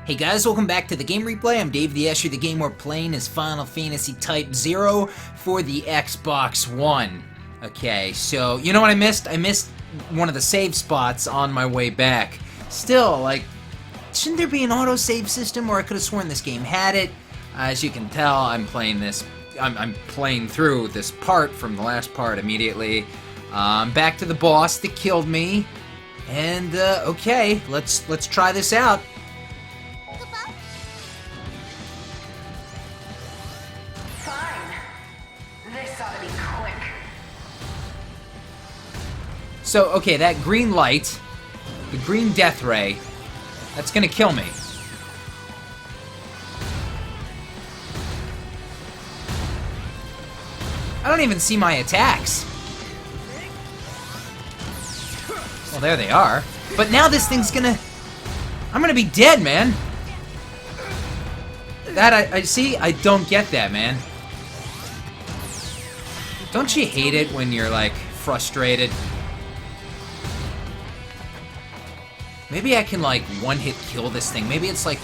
Hey guys, welcome back to the game replay. I'm DavetheUsher. The game we're playing is Final Fantasy Type-0 for the Xbox One. Okay, so you know what I missed? I missed one of the save spots on my way back. Still, like, shouldn't there be an autosave system where I could have sworn this game had it? As you can tell, I'm playing through this part from the last part immediately. Back to the boss that killed me. And, okay, let's try this out. So, okay, that green light, the green death ray, that's gonna kill me. I don't even see my attacks. Well, there they are. But now this thing's gonna... I'm gonna be dead, man. That, I see, I don't get that, man. Don't you hate it when you're, like, frustrated? Maybe I can, like, one-hit kill this thing. Maybe it's, like...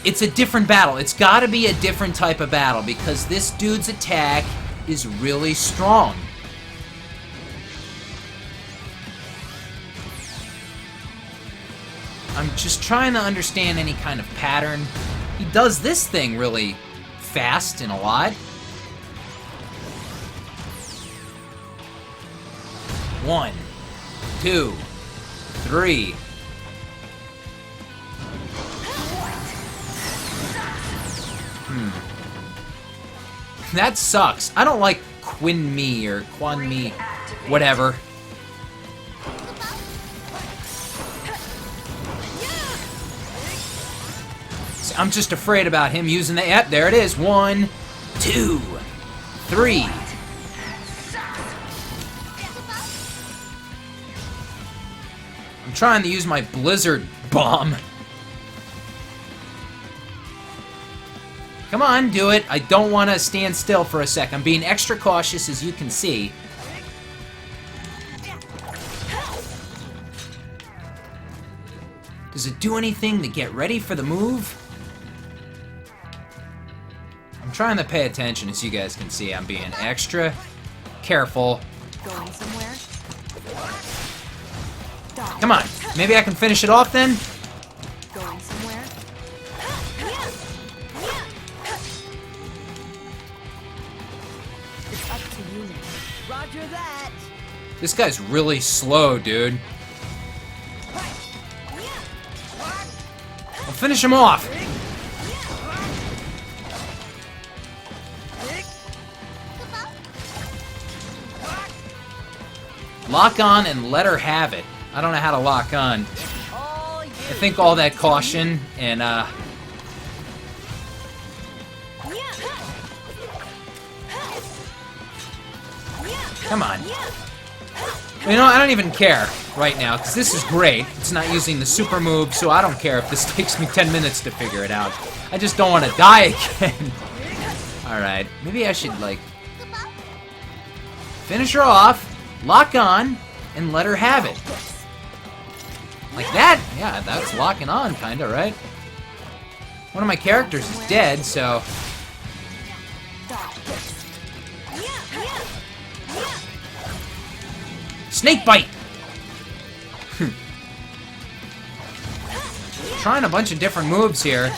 It's a different battle. It's gotta be a different type of battle, because this dude's attack is really strong. I'm just trying to understand any kind of pattern. He does this thing really fast and a lot. 1, 2, 3. That sucks. I don't like Quinn Me or Quan Me, whatever. I'm just afraid about him using the... Yep, there it is. 1, 2, 3. I'm trying to use my Blizzard Bomb. Come on, do it. I don't want to stand still for a sec. I'm being extra cautious, as you can see. Does it do anything to get ready for the move? I'm trying to pay attention, as you guys can see. I'm being extra careful. Going somewhere? Come on. Maybe I can finish it off then? Going somewhere? It's up to you now. Roger that. This guy's really slow, dude. I'll finish him off. Lock on and let her have it. I don't know how to lock on. I think all that caution and, Come on. You know, I don't even care right now, because this is great. It's not using the super move, so I don't care if this takes me 10 minutes to figure it out. I just don't want to die again. Alright, maybe I should, like... finish her off, lock on, and let her have it. Like that? Yeah, that's locking on, kinda, right? One of my characters is dead, so... Snake bite! Trying a bunch of different moves here.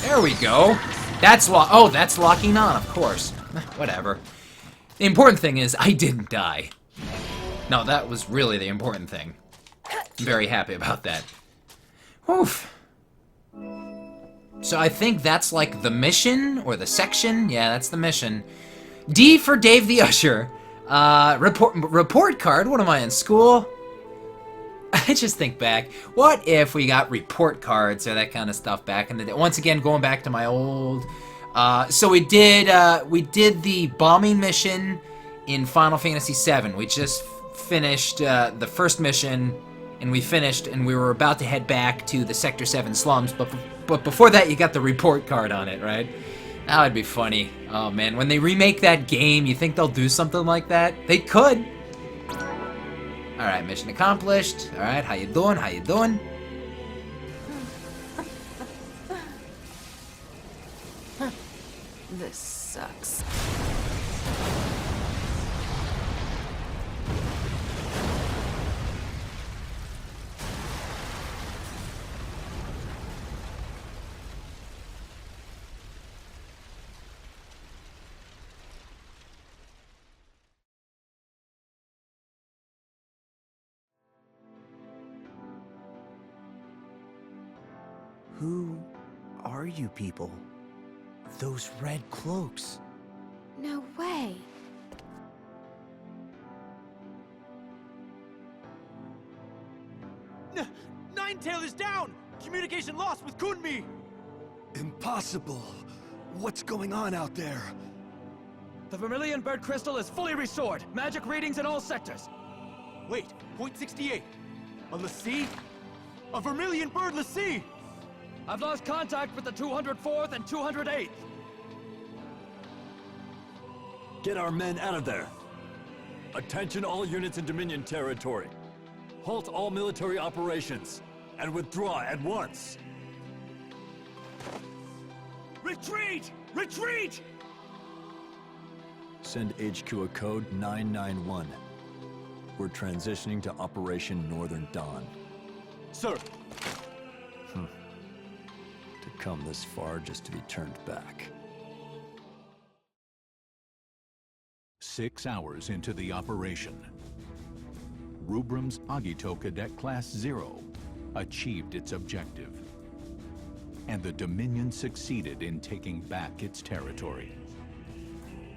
There we go. That's that's locking on, of course. Whatever. The important thing is I didn't die. No, that was really the important thing. I'm very happy about that. Oof. So I think that's like the mission, or the section. Yeah, that's the mission. D for DavetheUsher. Report card? What am I, in school? I just think back, what if we got report cards or that kind of stuff back in the day? Once again, going back to my old... so we did the bombing mission in Final Fantasy VII. We just finished the first mission, and we finished, and we were about to head back to the Sector 7 slums, but before that, you got the report card on it, right? That would be funny. Oh man, when they remake that game, you think they'll do something like that? They could. Alright, mission accomplished. Alright, how you doing? How you doing? This sucks. Who are you people? Those red cloaks. No way. Ninetail is down! Communication lost with Kunmi! Impossible! What's going on out there? The Vermilion Bird Crystal is fully restored. Magic readings in all sectors. Wait, point 68. A Lassie? A Vermilion Bird Lassie! I've lost contact with the 204th and 208th. Get our men out of there! Attention all units in Dominion territory. Halt all military operations, and withdraw at once! Retreat! Retreat! Send HQ a code 991. We're transitioning to Operation Northern Dawn. Sir! To come this far just to be turned back. 6 hours into the operation, Rubrum's Agito Cadet Class 0 achieved its objective, and the Dominion succeeded in taking back its territory.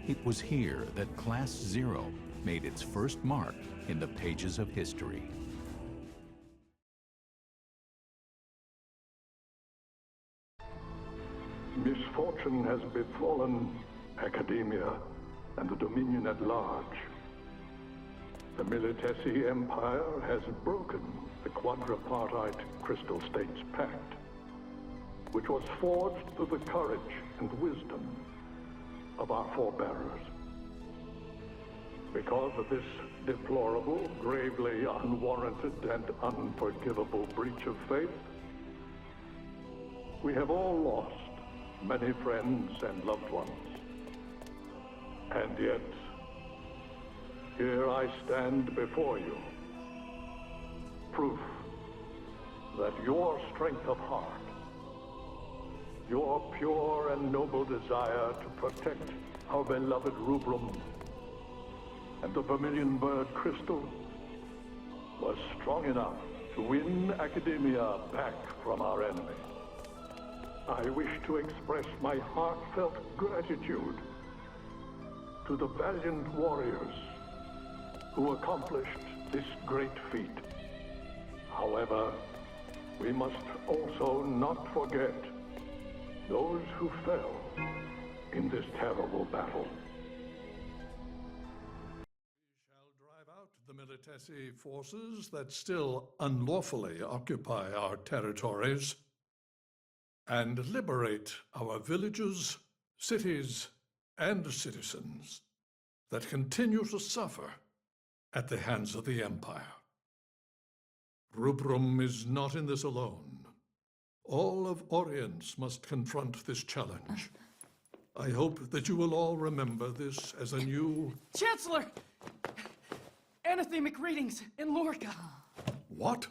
It was here that Class 0 made its first mark in the pages of history. Misfortune has befallen Akademeia and the Dominion at large. The Militesi Empire has broken the quadripartite Crystal States Pact, which was forged through the courage and wisdom of our forebearers. Because of this deplorable, gravely unwarranted, and unforgivable breach of faith, we have all lost many friends and loved ones. And yet, here I stand before you, proof that your strength of heart, your pure and noble desire to protect our beloved Rubrum and the Vermilion Bird Crystal was strong enough to win Akademeia back from our enemy. I wish to express my heartfelt gratitude to the valiant warriors who accomplished this great feat. However, we must also not forget those who fell in this terrible battle. We shall drive out the Militesi forces that still unlawfully occupy our territories and liberate our villages, cities, and citizens that continue to suffer at the hands of the Empire. Rubrum is not in this alone. All of Orience must confront this challenge. I hope that you will all remember this as a new... Chancellor! Anathemic readings in Lorca. What?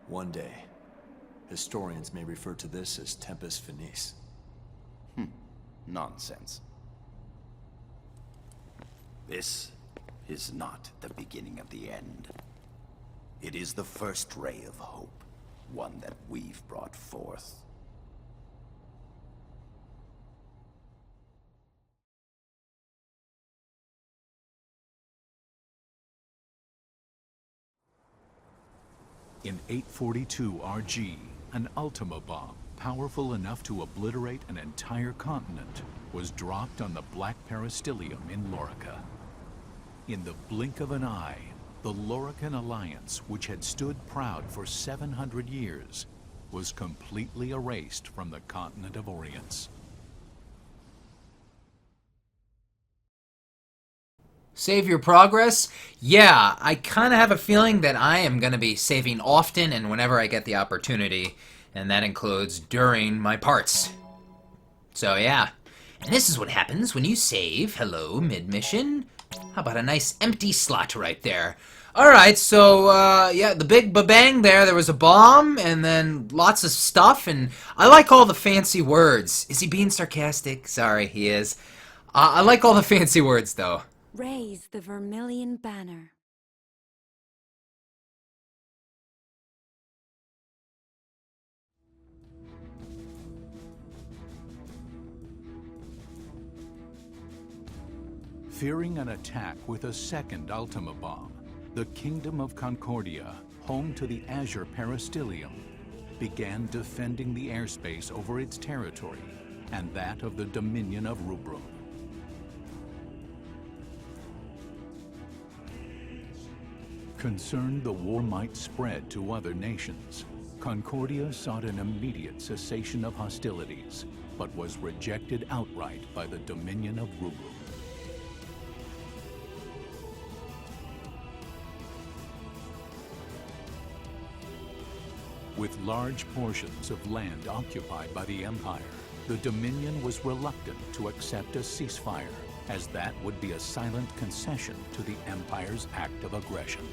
One day, historians may refer to this as Tempus Finis. Nonsense. This is not the beginning of the end. It is the first ray of hope, one that we've brought forth. In 842 RG, an Ultima bomb powerful enough to obliterate an entire continent was dropped on the Black Peristilium in Lorica. In the blink of an eye, the Lorican Alliance, which had stood proud for 700 years, was completely erased from the continent of Orience. Save your progress? Yeah, I kind of have a feeling that I am going to be saving often and whenever I get the opportunity, and that includes during my parts. So yeah, and this is what happens when you save. Hello, mid-mission. How about a nice empty slot right there? Alright, so, yeah, the big ba-bang there was a bomb, and then lots of stuff, and I like all the fancy words. Is he being sarcastic? Sorry, he is. I like all the fancy words, though. Raise the Vermilion Banner. Fearing an attack with a second Ultima bomb, the Kingdom of Concordia, home to the Azure Peristilium, began defending the airspace over its territory and that of the Dominion of Rubrum. Concerned the war might spread to other nations, Concordia sought an immediate cessation of hostilities, but was rejected outright by the Dominion of Rubrum. With large portions of land occupied by the Empire, the Dominion was reluctant to accept a ceasefire, as that would be a silent concession to the Empire's act of aggression.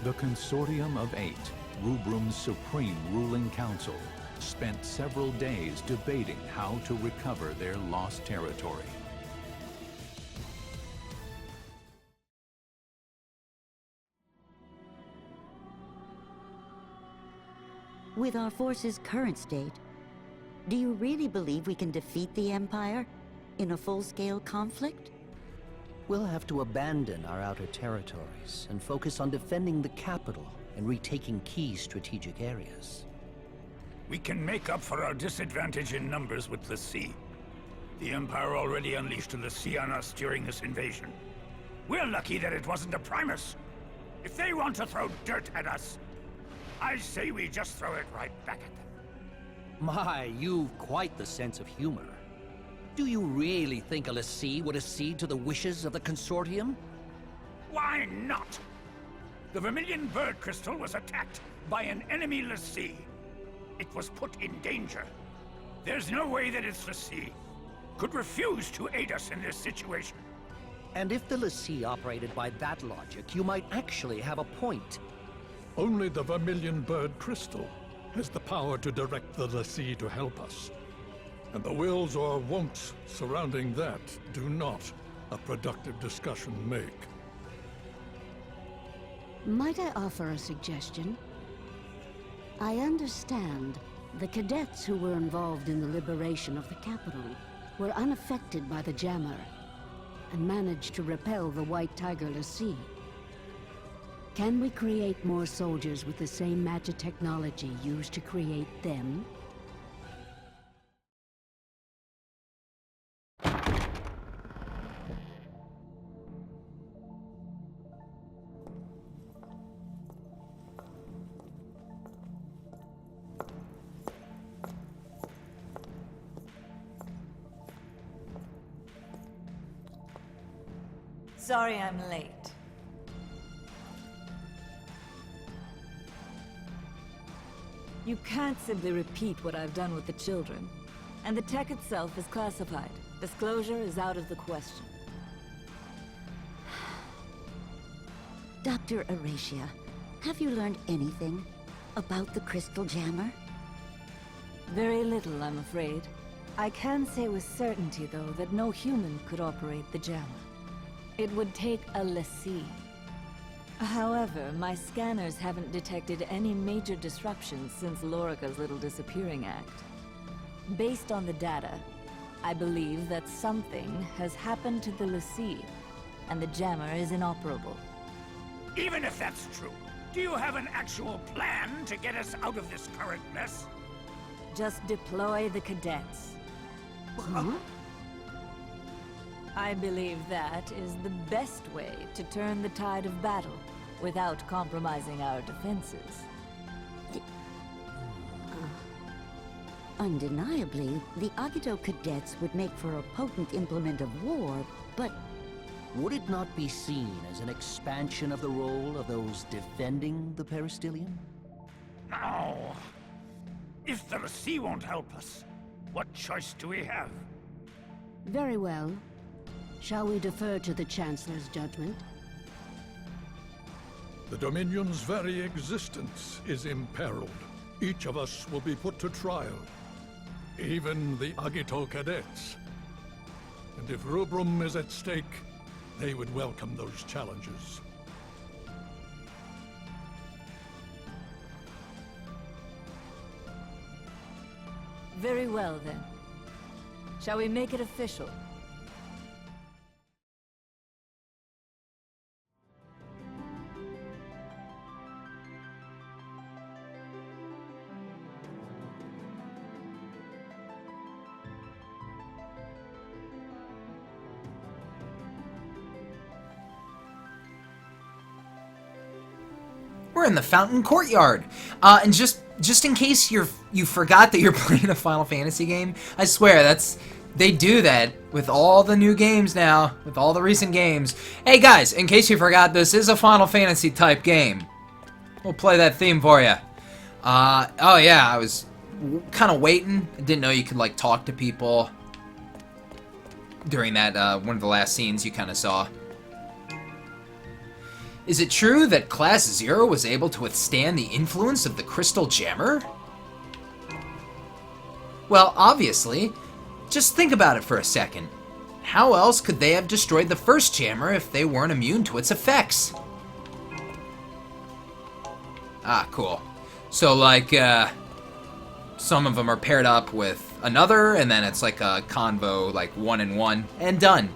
The Consortium of Eight, Rubrum's supreme ruling council, spent several days debating how to recover their lost territory. With our force's current state, do you really believe we can defeat the Empire in a full-scale conflict? We'll have to abandon our outer territories and focus on defending the capital and retaking key strategic areas. We can make up for our disadvantage in numbers with the sea. The Empire already unleashed the sea on us during this invasion. We're lucky that it wasn't a Primus. If they want to throw dirt at us, I say we just throw it right back at them. My, you've quite the sense of humor. Do you really think a lessee would accede to the wishes of the Consortium? Why not? The Vermilion Bird Crystal was attacked by an enemy lessee. It was put in danger. There's no way that its lessee could refuse to aid us in this situation. And if the lessee operated by that logic, you might actually have a point. Only the Vermilion Bird Crystal has the power to direct the lessee to help us. And the wills or won'ts surrounding that do not a productive discussion make. Might I offer a suggestion? I understand the cadets who were involved in the liberation of the capital were unaffected by the jammer and managed to repel the White Tiger lessee. Can we create more soldiers with the same magic technology used to create them? Sorry I'm late. You can't simply repeat what I've done with the children. And the tech itself is classified. Disclosure is out of the question. Dr. Aracia, have you learned anything about the Crystal Jammer? Very little, I'm afraid. I can say with certainty, though, that no human could operate the jammer. It would take a lessee. However, my scanners haven't detected any major disruptions since Lorica's little disappearing act. Based on the data, I believe that something has happened to the lessee, and the jammer is inoperable. Even if that's true, do you have an actual plan to get us out of this current mess? Just deploy the cadets. Huh? I believe that is the best way to turn the tide of battle without compromising our defenses. Undeniably, the Agito cadets would make for a potent implement of war, but would it not be seen as an expansion of the role of those defending the peristilium? No. If the sea won't help us, what choice do we have? Very well. Shall we defer to the Chancellor's judgment? The Dominion's very existence is imperiled. Each of us will be put to trial. Even the Agito cadets. And if Rubrum is at stake, they would welcome those challenges. Very well, then. Shall we make it official? We're in the Fountain Courtyard, and just in case you forgot that you're playing a Final Fantasy game, I swear they do that with all the new games now, with all the recent games. Hey guys, in case you forgot, this is a Final Fantasy type game. We'll play that theme for you. Oh yeah, I was kind of waiting. I didn't know you could like talk to people during that one of the last scenes you kind of saw. Is it true that Class 0 was able to withstand the influence of the Crystal Jammer? Well, obviously. Just think about it for a second. How else could they have destroyed the first Jammer if they weren't immune to its effects? Ah, cool. So, like, some of them are paired up with another, and then it's like a convo, like 1-in-1, and done.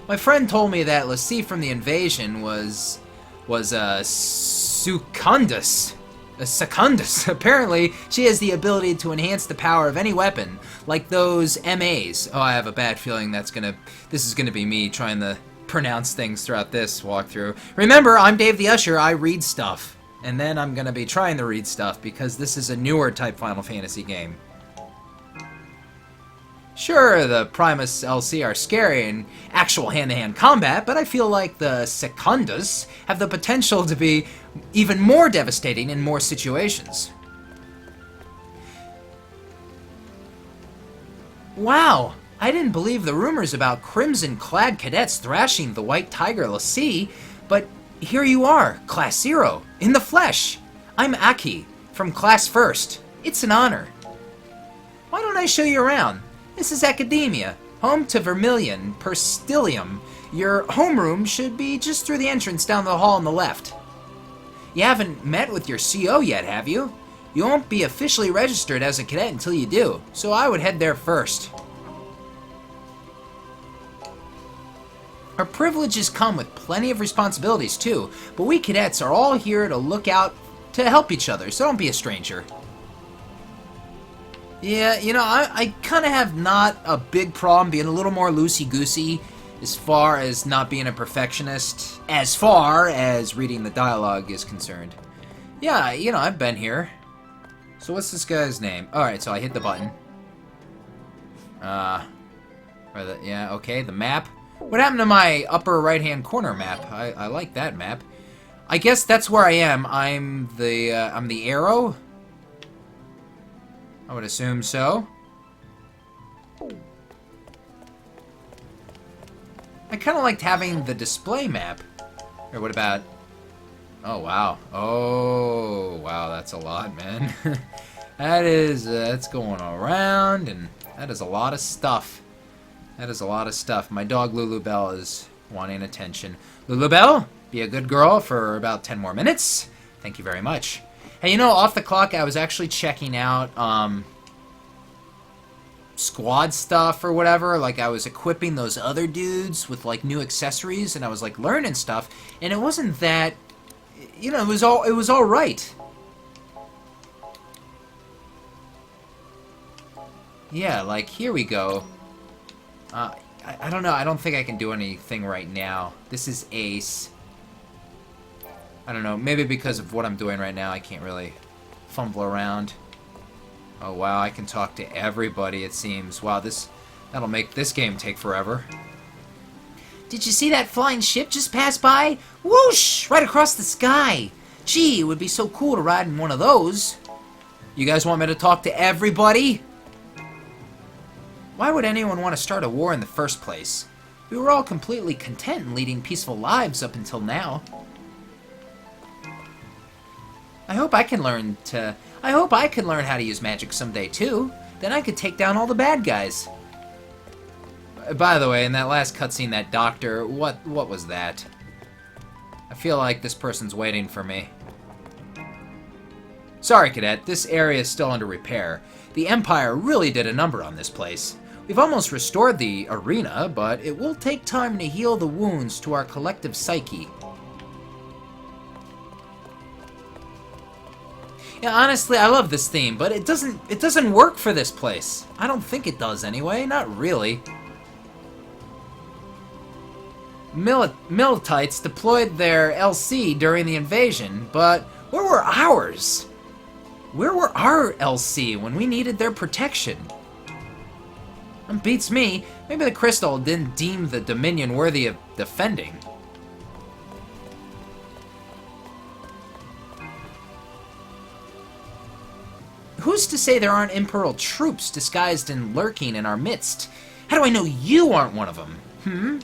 My friend told me that Lassie from the invasion was a Secundus. A Secundus. Apparently, she has the ability to enhance the power of any weapon, like those MAs. Oh, I have a bad feeling this is gonna be me trying to pronounce things throughout this walkthrough. Remember, I'm DavetheUsher, I read stuff. And then I'm gonna be trying to read stuff because this is a newer type Final Fantasy game. Sure, the Primus LC are scary in actual hand-to-hand combat, but I feel like the Secundus have the potential to be even more devastating in more situations. Wow, I didn't believe the rumors about crimson-clad cadets thrashing the White Tiger Lassie, but here you are, Class 0, in the flesh. I'm Aki, from Class 1st. It's an honor. Why don't I show you around? This is Akademeia, home to Vermilion Peristilium. Your homeroom should be just through the entrance down the hall on the left. You haven't met with your CO yet, have you? You won't be officially registered as a cadet until you do, so I would head there first. Our privileges come with plenty of responsibilities too, but we cadets are all here to look out to help each other, so don't be a stranger. Yeah, you know, I kind of have not a big problem being a little more loosey-goosey as far as not being a perfectionist, as far as reading the dialogue is concerned. Yeah, you know, I've been here. So what's this guy's name? Alright, so I hit the button. Yeah, okay, the map. What happened to my upper right-hand corner map? I like that map. I guess that's where I am. I'm the arrow? I would assume so. I kind of liked having the display map. Or what about... Oh, wow. Oh, wow, that's a lot, man. That's going around, and that is a lot of stuff. That is a lot of stuff. My dog Lulubelle is wanting attention. Lulubelle, be a good girl for about 10 more minutes. Thank you very much. Hey, you know, off the clock, I was actually checking out squad stuff or whatever. Like, I was equipping those other dudes with, like, new accessories, and I was, like, learning stuff. And it wasn't that, you know, it was all right. Yeah, like, here we go. I don't know. I don't think I can do anything right now. This is Ace. I don't know. Maybe because of what I'm doing right now, I can't really fumble around. Oh, wow. I can talk to everybody, it seems. Wow, that'll make this game take forever. Did you see that flying ship just pass by? Whoosh! Right across the sky. Gee, it would be so cool to ride in one of those. You guys want me to talk to everybody? Why would anyone want to start a war in the first place? We were all completely content in leading peaceful lives up until now. I hope I can learn how to use magic someday too. Then I could take down all the bad guys. By the way, in that last cutscene, that doctor, what was that? I feel like this person's waiting for me. Sorry, Cadet, this area is still under repair. The Empire really did a number on this place. We've almost restored the arena, but it will take time to heal the wounds to our collective psyche. Yeah, honestly, I love this theme, but it doesn't work for this place. I don't think it does anyway, not really. Militites deployed their LC during the invasion, but where were ours? Where were our LC when we needed their protection? Beats me. Maybe the crystal didn't deem the Dominion worthy of defending. Who's to say there aren't Imperial troops disguised and lurking in our midst? How do I know you aren't one of them?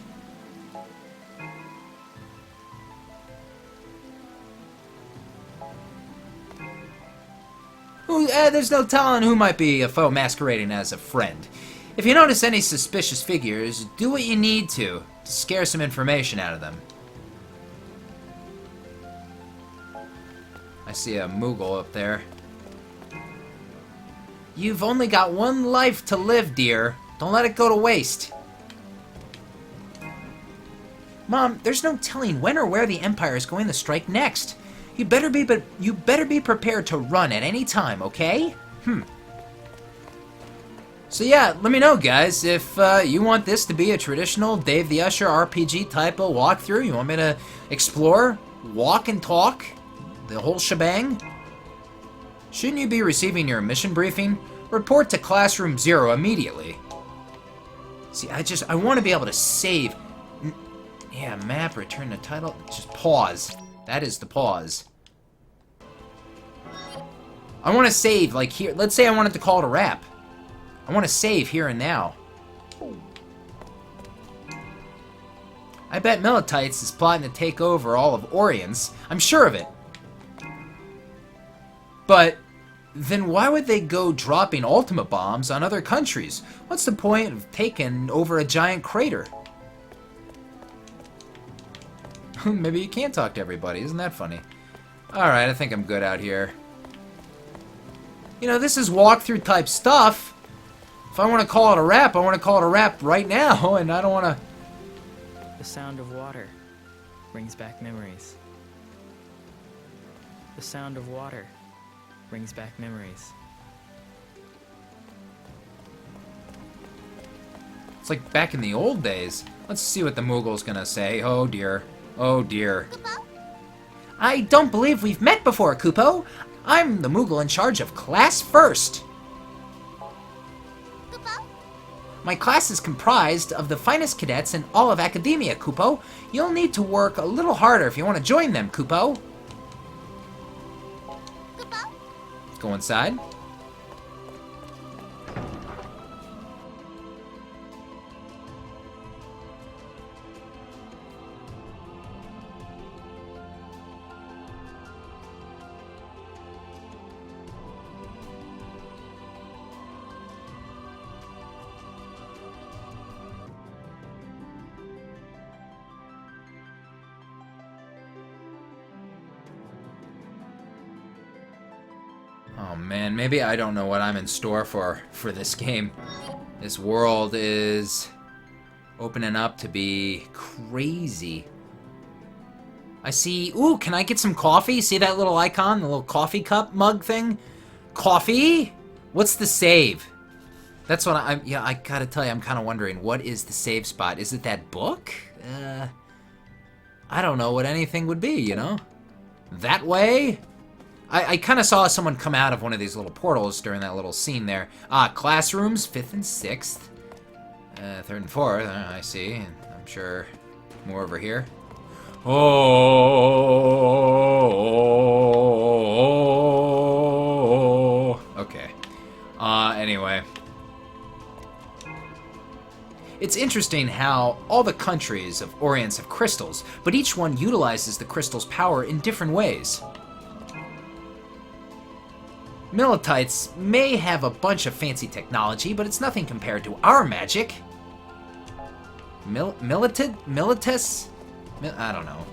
There's no telling who might be a foe masquerading as a friend. If you notice any suspicious figures, do what you need to scare some information out of them. I see a Moogle up there. You've only got one life to live, dear. Don't let it go to waste. Mom, there's no telling when or where the Empire is going to strike next. You better be prepared to run at any time, okay? So yeah, let me know, guys, if you want this to be a traditional Dave the Usher RPG type of walkthrough. You want me to explore, walk and talk, the whole shebang? Shouldn't you be receiving your mission briefing? Report to Classroom 0 immediately. See, I want to be able to save. Yeah, map, return the title. Just pause. That is the pause. I want to save, like here. Let's say I wanted to call it a wrap. I want to save here and now. I bet Militites is plotting to take over all of Orience. I'm sure of it. But then why would they go dropping Ultima bombs on other countries? What's the point of taking over a giant crater? Maybe you can't talk to everybody. Isn't that funny? Alright, I think I'm good out here. You know, this is walkthrough type stuff. If I want to call it a wrap, I want to call it a wrap right now, and I don't want to... The sound of water brings back memories. The sound of water brings back memories. It's like back in the old days. Let's see what the Moogle's gonna say. Oh dear. Oh dear. I don't believe we've met before, Kupo. I'm the Moogle in charge of Class First. My class is comprised of the finest cadets in all of Akademeia, Kupo. You'll need to work a little harder if you want to join them, Kupo. Go inside. Oh man, maybe I don't know what I'm in store for this game. This world is opening up to be crazy. I see... Ooh, can I get some coffee? See that little icon? The little coffee cup mug thing? Coffee? What's the save? That's what I'm... Yeah, I gotta tell you, I'm kind of wondering, what is the save spot? Is it that book? I don't know what anything would be, you know? That way? I kind of saw someone come out of one of these little portals during that little scene there. Classrooms, 5th and 6th. 3rd and 4th, I see. I'm sure more over here. Oh. Okay. Anyway. It's interesting how all the countries of Orients have crystals, but each one utilizes the crystal's power in different ways. Militites may have a bunch of fancy technology, but it's nothing compared to our magic. Militus? I don't know.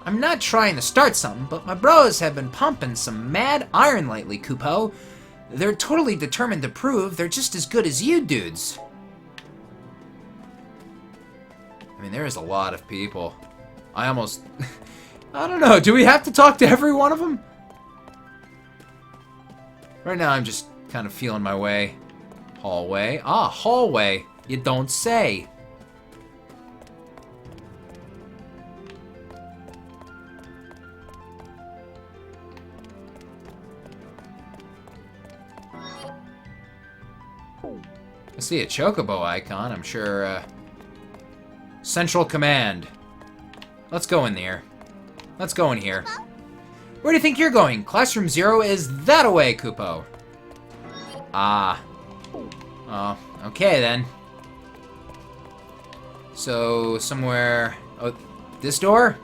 I'm not trying to start something, but my bros have been pumping some mad iron lately, Kupo. They're totally determined to prove they're just as good as you dudes. I mean, there is a lot of people. I almost... I don't know, do we have to talk to every one of them? Right now, I'm just kind of feeling my way. Hallway. Hallway. You don't say. I see a chocobo icon. I'm sure, Central Command. Let's go in there. Let's go in here. Where do you think you're going? Classroom 0 is that away, Kupo. Oh, okay then. So, somewhere... Oh, this door?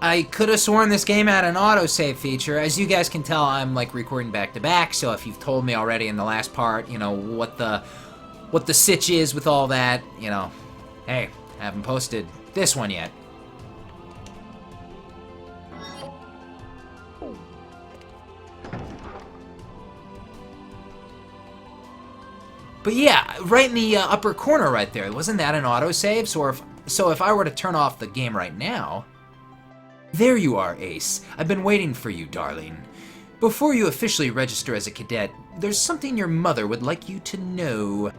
I could have sworn this game had an autosave feature. As you guys can tell, I'm like recording back to back, so if you've told me already in the last part, you know, what the sitch is with all that, you know, hey, I haven't posted this one yet. But yeah, right in the upper corner right there, wasn't that an autosave? So if I were to turn off the game right now... There you are, Ace. I've been waiting for you, darling. Before you officially register as a cadet, there's something your mother would like you to know.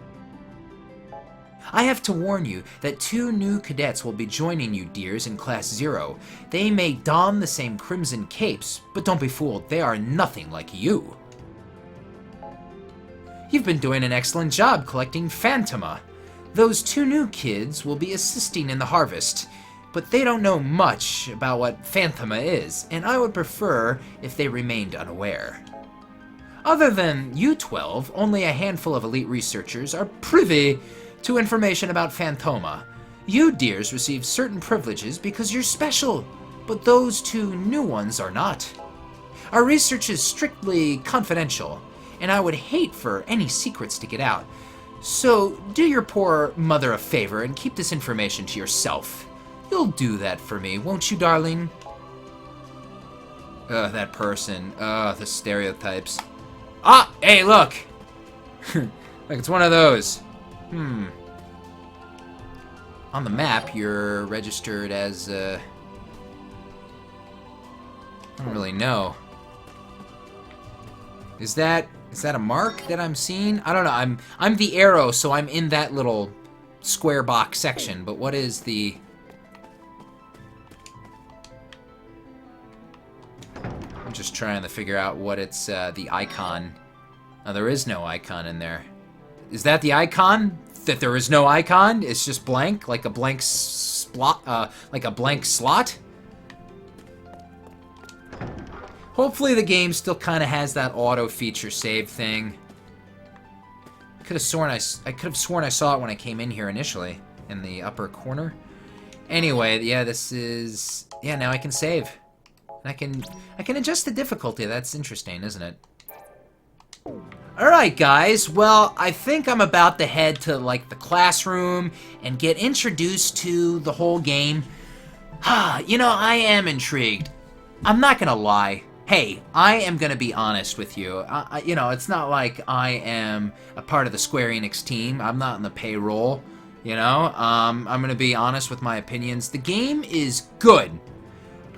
I have to warn you that 2 new cadets will be joining you, dears, in Class 0. They may don the same crimson capes, but don't be fooled, they are nothing like you. You've been doing an excellent job collecting Phantoma. Those 2 new kids will be assisting in the harvest, but they don't know much about what Phantoma is, and I would prefer if they remained unaware. Other than you 12, only a handful of elite researchers are privy to information about Phantoma. You, dears, receive certain privileges because you're special, but those 2 new ones are not. Our research is strictly confidential, and I would hate for any secrets to get out. So do your poor mother a favor and keep this information to yourself. You'll do that for me, won't you, darling? That person. The stereotypes. Hey, look! Like, it's one of those. On the map, you're registered as, I don't really know. Is that a mark that I'm seeing? I don't know. I'm the arrow, so I'm in that little square box section, but what is the... I'm just trying to figure out what it's, the icon. Oh, there is no icon in there. Is that the icon? That there is no icon? It's just blank? Like a blank slot? Like a blank slot? Hopefully the game still kind of has that auto feature save thing. I could have sworn I saw it when I came in here initially, in the upper corner. Anyway, yeah, this is... Yeah, now I can save. I can adjust the difficulty. That's interesting, isn't it? Alright, guys. Well, I think I'm about to head to, like, the classroom and get introduced to the whole game. You know, I am intrigued. I'm not gonna lie. hey, I am going to be honest with you. You know, it's not like I am a part of the Square Enix team. I'm not in the payroll, you know. I'm going to be honest with my opinions. The game is good.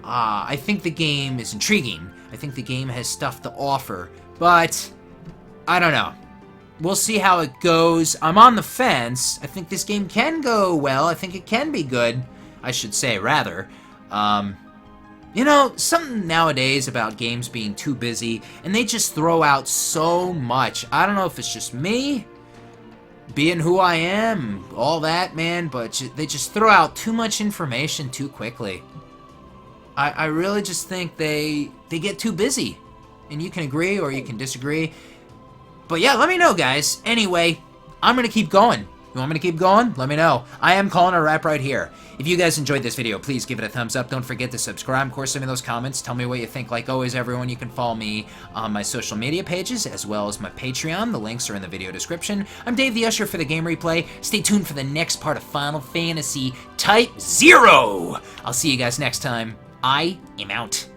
I think the game is intriguing. I think the game has stuff to offer. But, I don't know. We'll see how it goes. I'm on the fence. I think this game can go well. I think it can be good. I should say, rather. You know, something nowadays about games being too busy, and they just throw out so much. I don't know if it's just me, being who I am, all that, man, but they just throw out too much information too quickly. I really just think they get too busy. And you can agree or you can disagree. But yeah, let me know, guys. Anyway, I'm going to keep going. You want me to keep going? Let me know. I am calling a wrap right here. If you guys enjoyed this video, please give it a thumbs up. Don't forget to subscribe. Of course, send me those comments. Tell me what you think. Like always, everyone, you can follow me on my social media pages as well as my Patreon. The links are in the video description. I'm Dave the Usher for the Game Replay. Stay tuned for the next part of Final Fantasy Type-0. I'll see you guys next time. I am out.